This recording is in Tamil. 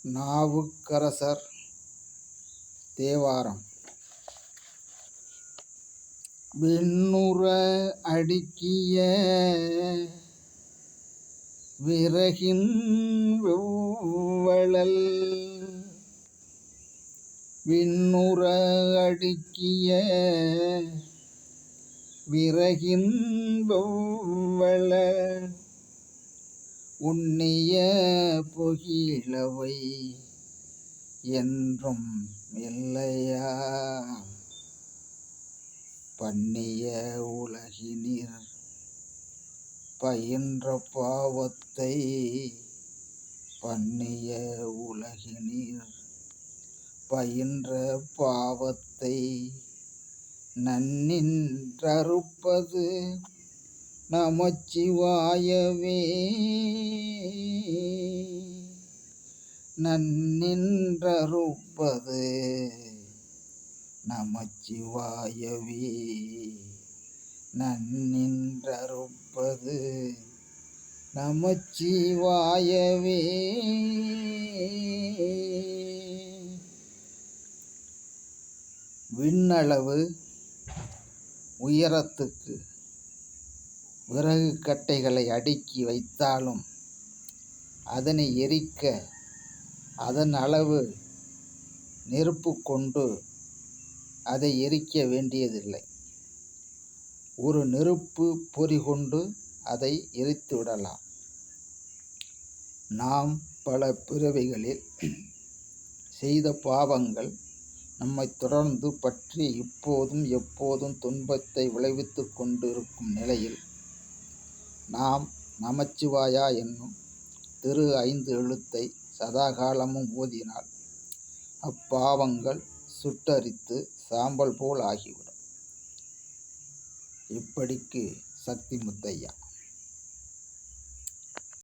நாவுக்கரசர் தேவாரம். விண்ணுற அடுக்கிய விறகின் வெவ்வழல், விண்ணுற அடுக்கிய விறகின் வெவ்வழல், உண்ணிய புகிழவை என்றும் இல்லையா, பண்ணிய உலகினிர் பயின்ற பாவத்தை, பண்ணிய உலகினிர் பயின்ற பாவத்தை நன்னின்றறுப்பது நமச்சிவாயவே, நன்னின்றறுப்பது நமச்சிவாயவே, நன்னின்றறுப்பது நமச்சிவாயவே. விண்ணளவு உயரத்துக்கு விறகு கட்டைகளை அடுக்கி வைத்தாலும் அதனை எரிக்க அதன் அளவு நெருப்பு கொண்டு அதை எரிக்க வேண்டியதில்லை. ஒரு நெருப்பு பொறி கொண்டு அதை எரித்து விடலாம். நாம் பல பிறவிகளில் செய்த பாவங்கள் நம்மை தொடர்ந்து பற்றி இப்போதும் எப்போதும் துன்பத்தை விளைவித்து கொண்டிருக்கும் நிலையில் நாம் நமச்சிவாயா என்னும் திரு 5 எழுத்தை சதாகாலமும் ஓதினால் அப்பாவங்கள் சுட்டரித்து சாம்பல் போல் ஆகிவிடும். இப்படிக்கு சக்தி முத்தையா.